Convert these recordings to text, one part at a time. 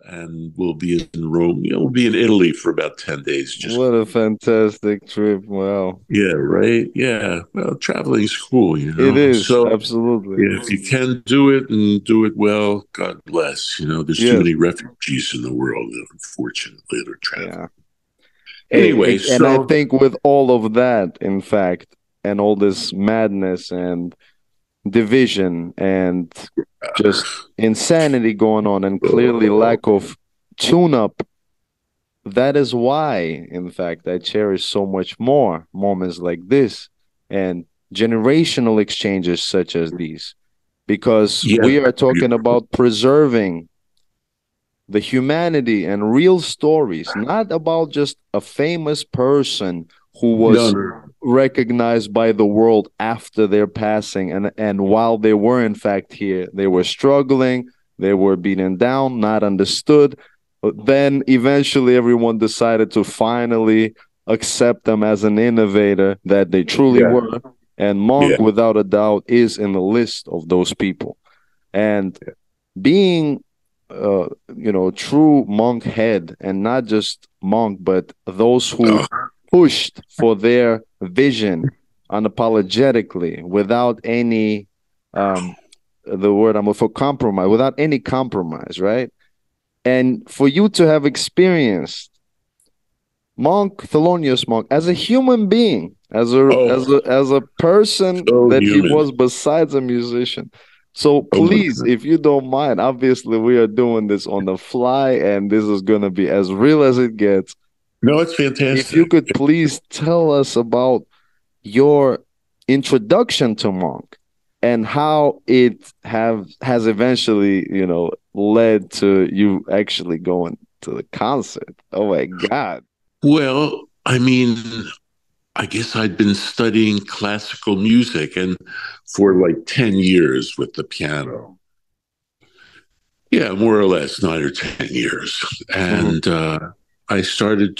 and we'll be in Rome. We'll be in Italy for about 10 days. Just What a fantastic trip. Wow. yeah, right. Yeah. Well, traveling's cool, It is, So absolutely. yeah, if you can do it and do it well, God bless. There's too Yes. many refugees in the world, unfortunately, that are traveling. Yeah. Anyway, And I so think with all of that, in fact, and all this madness and division and just insanity going on, and clearly lack of tune up, that is why, in fact, I cherish so much more moments like this and generational exchanges such as these, because yeah, we are talking about preserving the humanity and real stories, not about just a famous person who no, was no, recognized by the world after their passing. And while they were, in fact, here, they were struggling, they were beaten down, not understood. But then eventually everyone decided to finally accept them as an innovator that they truly yeah, were. And Monk, yeah, without a doubt, is in the list of those people. And being true monk head, and not just monk, but those who uh, pushed for their vision unapologetically, without any um the word I'm for compromise, without any compromise, right? And for you to have experienced Monk, Thelonious Monk, as a human being, oh, as a person so that he human. was besides a musician. So Oh my please, God. if you don't mind, obviously we are doing this on the fly, and this is gonna be as real as it gets. No, it's If you fantastic. could please tell us about your introduction to Monk and how it have has eventually, led to you actually going to the concert. Oh my God. Well, I mean, I guess I'd been studying classical music and for like 10 years with the piano. Yeah, more or less 9 or 10 years. Mhm. And I started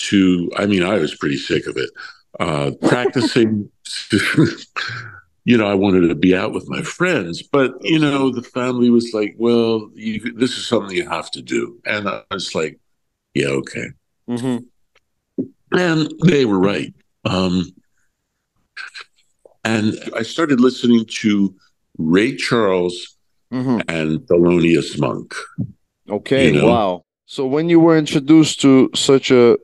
I was pretty sick of it. Practicing, I wanted to be out with my friends, but, the family was like, well, this is something you have to do. And I was like, yeah, okay. Mhm. And they were right. Um, and I started listening to Ray Charles Mhm. and Thelonious Monk, Okay, you know? wow. So when you were introduced to such a,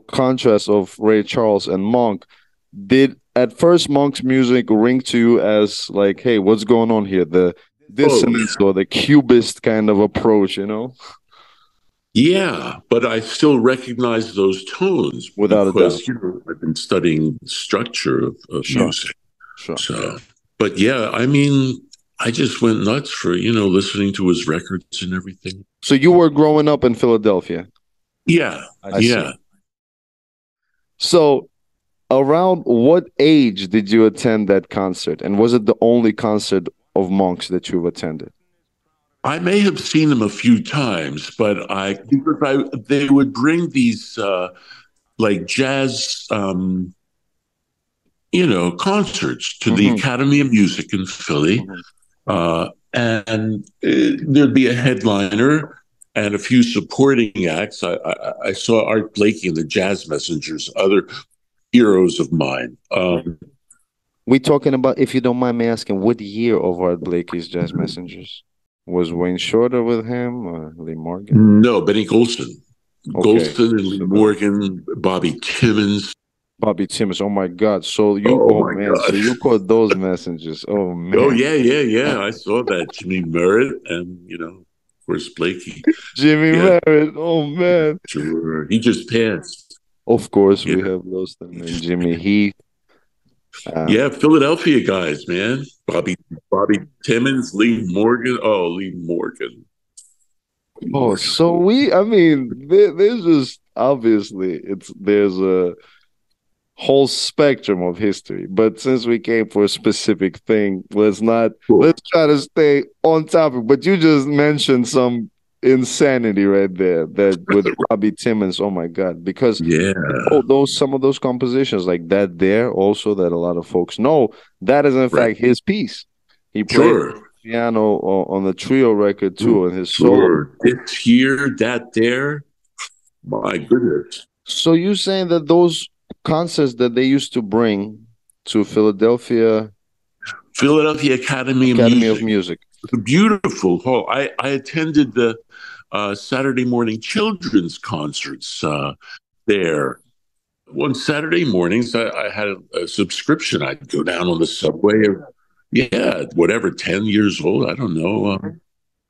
contrast of Ray Charles and Monk, did at first Monk's music ring to you as like, hey, what's going on here? The Oh, dissonance or the cubist kind of approach, yeah, but I still recognize those tones without a doubt. because, I've been studying the structure of Sure, music. sure. So, but yeah, I just went nuts for, listening to his records and everything. So you were growing up in Philadelphia. Yeah, I see. yeah. So around what age did you attend that concert? And was it the only concert of Monk's that you've attended? I may have seen them a few times, but they would bring these like jazz concerts to the Hmm. Academy of Music in Philly. And there'd be a headliner and a few supporting acts. I saw Art Blakey and the Jazz Messengers, other heroes of mine. We talking about, if you don't mind me asking, what year of Art Blakey's Jazz Messengers? Was Wayne Shorter with him or Lee Morgan? No, Benny Golson. Okay. Golson and Lee Morgan, Bobby Timmons. Bobby Timmons. Oh my God. So you, Oh oh my man, so God. you caught those messengers. Oh Oh man. yeah, yeah, yeah. I saw that. Jimmy Merritt and of course Blakey. Jimmy Yeah, Merritt. Oh man. sure. He just passed. Of course, Yeah, we have lost him he in just Jimmy passed. Heath. Yeah, Philadelphia guys, man. Bobby Timmons, Lee Morgan. Oh, Lee Morgan. Lee Oh, Morgan. so I mean, there's just obviously there's a whole spectrum of history. But since we came for a specific thing, Cool. let's try to stay on topic. But you just mentioned some insanity right there, that with Bobby Timmons. Oh my God. Because Yeah, those some of those compositions like that there also, that a lot of folks know, that is in right. fact his piece. He played Sure. piano on the trio record too, and his solo. Sure. This here, that there. My goodness. So you're saying that those concerts that they used to bring to Philadelphia Philadelphia Academy of Academy of Music. Music. It's a beautiful hall. I attended the Saturday morning children's concerts there. On Saturday mornings, I had a subscription. I'd go down on the subway. Yeah, whatever, 10 years old. I don't know.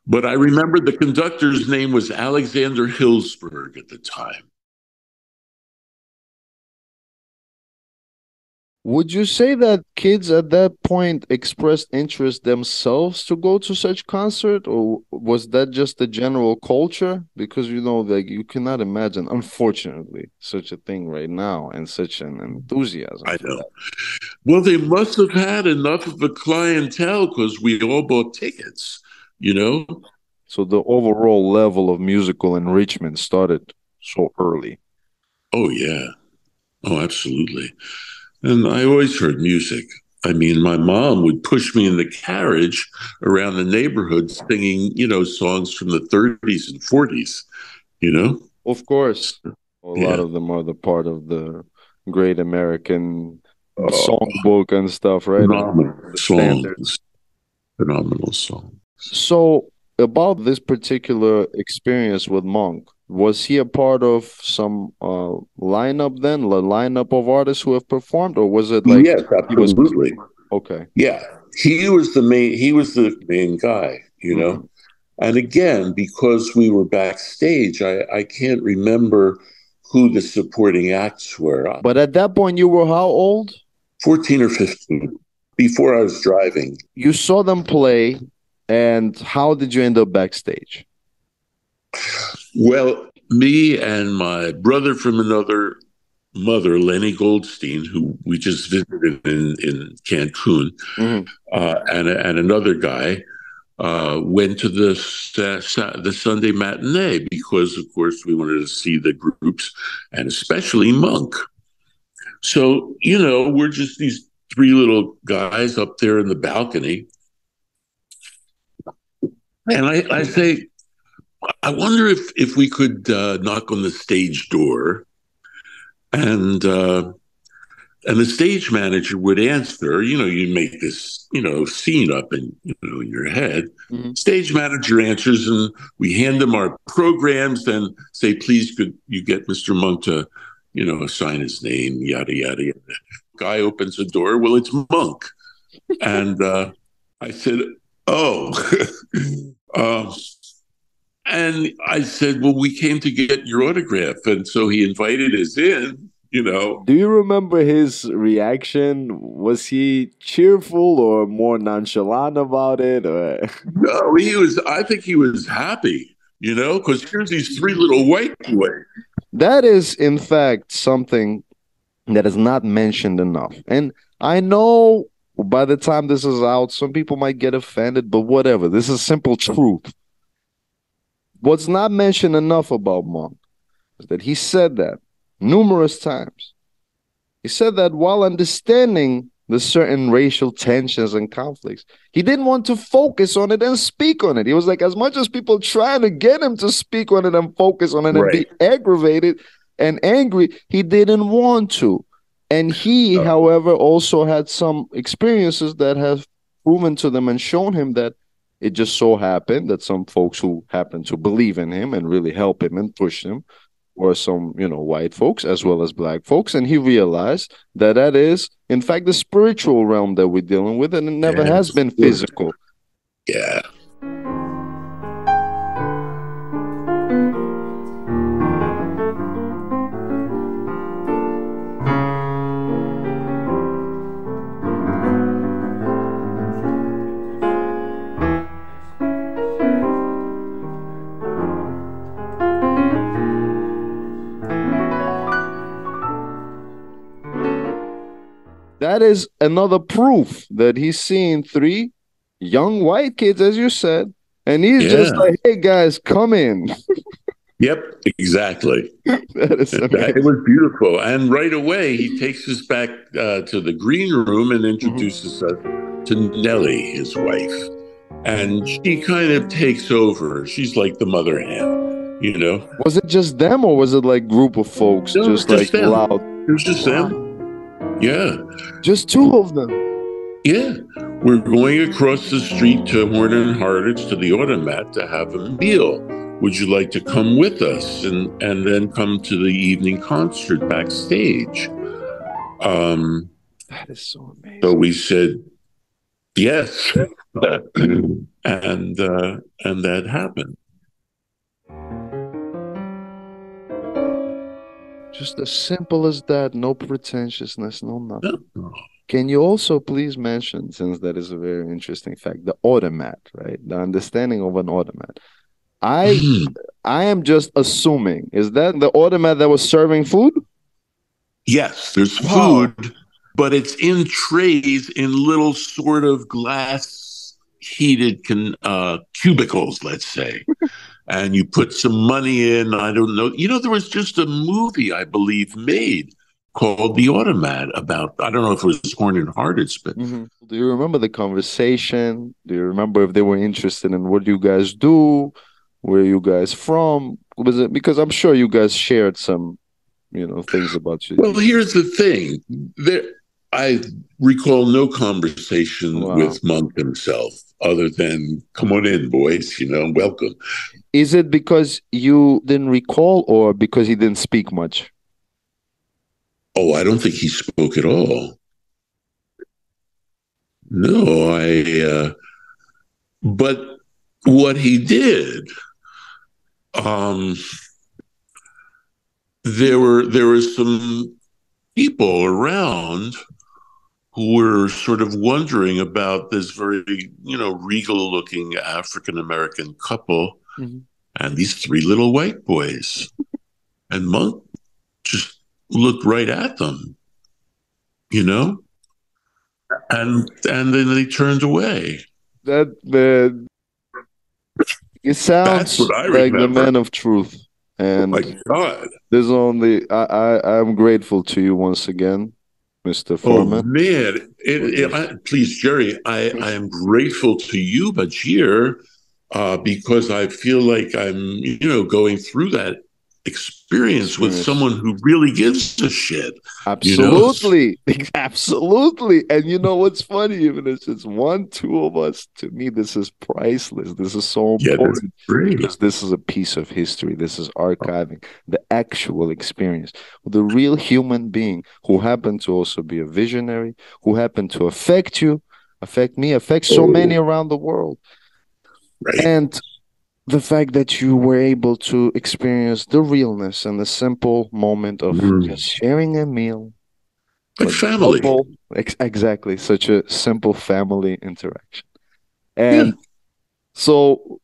But I remember the conductor's name was Alexander Hillsberg at the time. Would you say that kids at that point expressed interest themselves to go to such concert, or was that just the general culture? Because like you cannot imagine, unfortunately, such a thing right now and such an enthusiasm I for know. that. Well, they must have had enough of a clientele because we all bought tickets, you know? So the overall level of musical enrichment started so early. Oh, yeah. Oh, absolutely. And I always heard music. I mean, my mom would push me in the carriage around the neighborhood singing, songs from the 30s and 40s, you know? Of course, a lot Yeah. of them are the part of the Great American Oh, Songbook and stuff, right? And phenomenal the standards. songs. Phenomenal songs. So, about this particular experience with Monk, was he a part of some lineup then, the lineup of artists who have performed, or was it like Yes, he was absolutely. okay? Yeah. He was the main guy, you know? Mhm. And again, because we were backstage, I can't remember who the supporting acts were. But at that point, you were how old? 14 or 15 before I was driving. You saw them play, and how did you end up backstage? Well, me and my brother from another mother, Lenny Goldstein, who we just visited in Cancun, Mhm. and another guy went to the Sunday matinee because, of course, we wanted to see the groups and especially Monk. So, we're just these three little guys up there in the balcony. And I say, I wonder if we could knock on the stage door and and the stage manager would answer. You make this scene up in your head. Mhm. Stage manager answers, and we hand him our programs and say, "Please, could you get Mr. Monk to sign his name?" Yada yada yada. Guy opens the door. Well, it's Monk, and I said, "Oh." um, And I said, "Well, we came to get your autograph." And so he invited us in. Do you remember his reaction? Was he cheerful or more nonchalant about it? Or No, I think he was happy, because here's these three little white boys. that is, in fact, something that is not mentioned enough. And I know by the time this is out, some people might get offended, but whatever. This is simple truth. What's not mentioned enough about Monk is that he said that numerous times. He said that while understanding the certain racial tensions and conflicts, he didn't want to focus on it and speak on it. He was like, as much as people trying to get him to speak on it and focus on it and be Right. aggravated and angry, he didn't want to. And he, however, also had some experiences that have proven to them and shown him that it just so happened that some folks who happened to believe in him and really help him and push him or some, white folks as well as black folks. And he realized that that is, in fact, the spiritual realm that we're dealing with, and it never has Yes. been physical. Yeah. That is another proof that he's seeing three young white kids, as you said, and he's just Yeah. like, hey, guys, come in. Yep. Exactly. That is It amazing. was beautiful. And right away, he takes us back to the green room and Mhm. introduces us to Nellie, his wife. and she kind of takes over. She's like the mother hen, you know. Was it just them, or was it like group of folks No, it's just like just them. loud? It was just Wow. them. Yeah, Just two of them. yeah. We're going across the street to Horn and Hardage to the Automat to have a meal. Would you like to come with us and then come to the evening concert backstage? That is so amazing. So we said yes, and that happened. Just as simple as that, no pretentiousness, no nothing. No. Can you also please mention, since that is a very interesting fact, the automat, right? The understanding of an automat. I am just assuming, is that the automat that was serving food? Yes, there's Wow. food, but it's in trays in little sort of glass heated cubicles, let's say. And you put some money in. I don't know. You know, there was just a movie, I believe, made called The Automat about, I don't know if it was Horn and Hardage, but Do you remember the conversation? Do you remember if they were interested in what you guys do? Where you guys from? Was it because I'm sure you guys shared some, things about you. well, here's the thing. I recall no conversation Wow. with Monk himself other than, come on in, boys, welcome. Is it because you didn't recall or because he didn't speak much? Oh, I don't think he spoke at all. No, but what he did, um, there were some people around who were sort of wondering about this very, regal looking African American couple and these three little white boys. And Monk just looked right at them, and then they turned away. That it That's sounds what I like the remember. man of truth. Oh my And God. there's only I'm grateful to you once again, Mr. Oh Forman. man. Please, Jerry, I am grateful to you, Bagir, because I feel like I'm, going through that experience with someone who really gives a shit, Absolutely. Absolutely. And you know what's funny? Even if it's just one, two of us, to me, this is priceless. This is so Yeah, that's important great. because this is a piece of history. This is archiving the actual experience. The real human being who happened to also be a visionary, who happened to affect you, affect me, affect so many around the world. Right. And the fact that you were able to experience the realness and the simple moment of just sharing a meal like with family. couple, exactly, such a simple family interaction. And so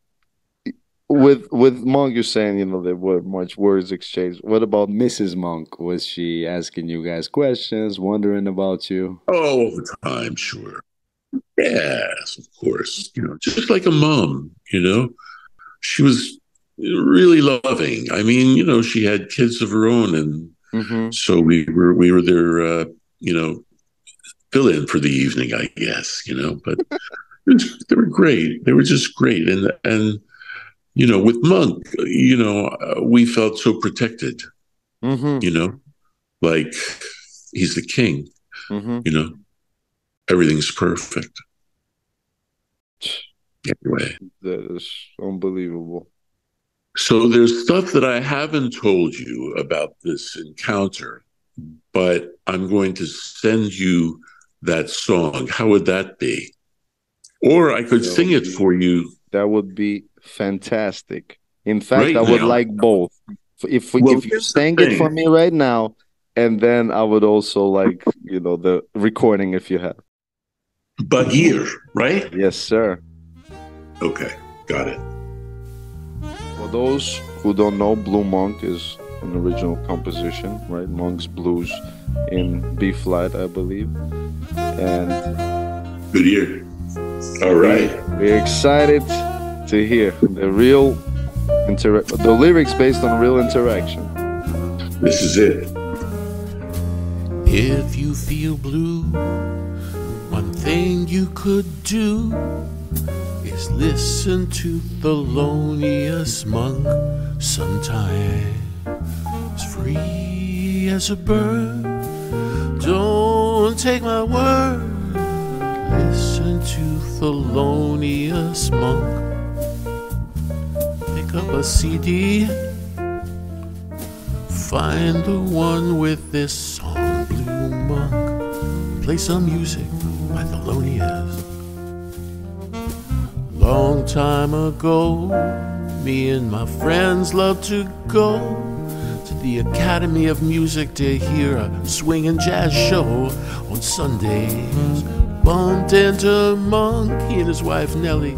with Monk, you're saying, there were much words exchanged. What about Mrs. Monk? Was she asking you guys questions, wondering about you? Oh, all the time, sure. Yes, of course. Just like a mom, she was really loving. I mean, she had kids of her own, and so we were their, fill in for the evening, I guess. But they were great. They were just great, and with Monk, we felt so protected. Like he's the king. Everything's perfect. Anyway, that is unbelievable. So there's stuff that I haven't told you about this encounter, but I'm going to send you that song. How would that be? Or I could sing it for you. That would be fantastic. In fact, right I would now. like both. If Well, you here's the sang it for thing. me right now, and then I would also like, the recording if you have. Bagir, right? Yes, sir. Okay, got it. For those who don't know, Blue Monk is an original composition, right? Monk's Blues in B flat, I believe. And good ear. All right. We're excited to hear the lyrics based on real interaction. This is it. If you feel blue, one thing you could do is boys, listen to Thelonious Monk. Sometime as free as a bird. Don't take my word. Listen to Thelonious Monk. Pick up a CD. Find the one with this song, Blue Monk. Play some music by Thelonious. Long time ago, me and my friends loved to go to the Academy of Music to hear a swing and jazz show on Sundays. Bumped into Monk, he and his wife Nellie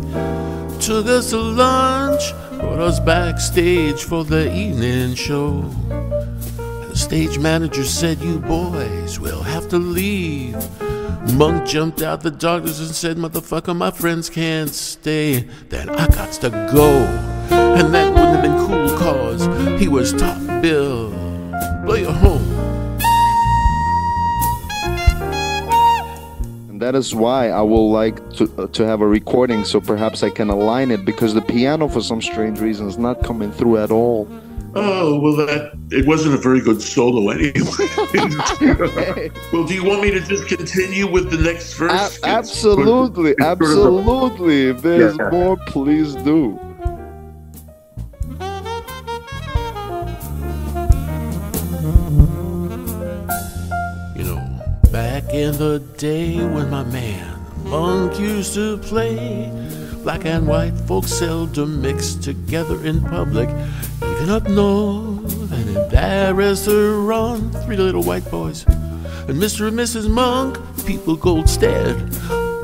took us to lunch, brought us backstage for the evening show. The stage manager said, "You boys will have to leave." Monk jumped out the darkness and said, "Motherfucker, my friends can't stay." Then I got to go, and that wouldn't have been cool cause he was top bill. Blow your home. And that is why I will like to have a recording, so perhaps I can align it, because the piano for some strange reason is not coming through at all. Oh, well, it wasn't a very good solo anyway. Well, do you want me to just continue with the next verse? Absolutely, absolutely. If there's more, please do. You know, back in the day when my man Monk used to play, black and white folks seldom mixed together in public. Even up north and in that restaurant, three little white boys and Mr. and Mrs. Monk, people gold stared,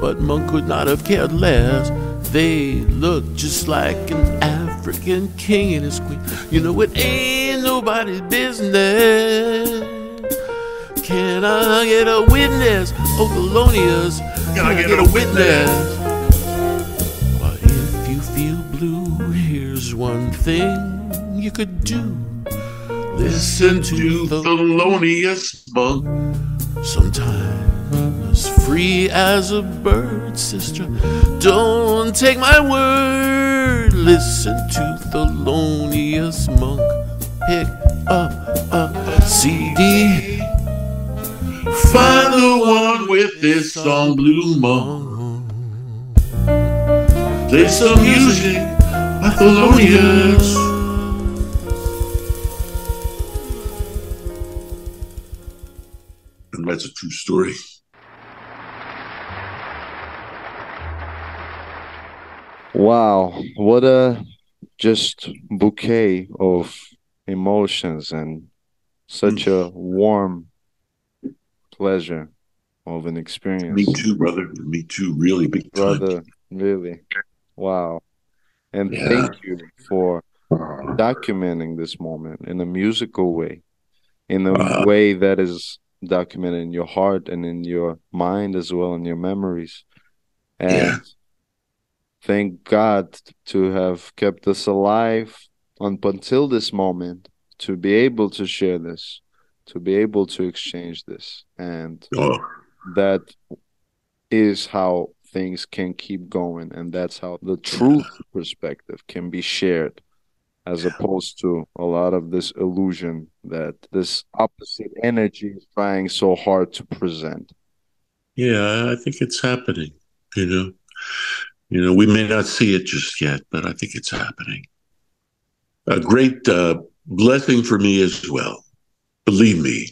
but Monk could not have cared less. They looked just like an African king and his queen. You know it ain't nobody's business. Can I get a witness? Oh, Thelonious, can I get a witness? But if you feel blue, here's one thing you could do. Listen to Thelonious Monk. Sometimes free as a bird, sister. Don't take my word. Listen to Thelonious Monk. Pick up a CD. Find the one with this song, Blue Monk. Play some music by Thelonious. And that's a true story. Wow, what a just bouquet of emotions and such a warm pleasure of an experience. Me too, brother. Me too, really big time. Brother, really. Wow. And thank you for documenting this moment in a musical way, in a way that is documented in your heart and in your mind as well, in your memories. And thank God to have kept us alive up until this moment, to be able to share this, to be able to exchange this. And that is how things can keep going. And that's how the truth perspective can be shared, as opposed to a lot of this illusion that this opposite energy is trying so hard to present. Yeah, I think it's happening, you know. You know, we may not see it just yet, but I think it's happening. A great blessing for me as well, believe me,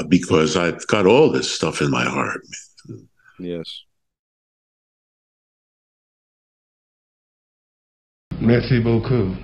because I've got all this stuff in my heart. Yes. Merci beaucoup.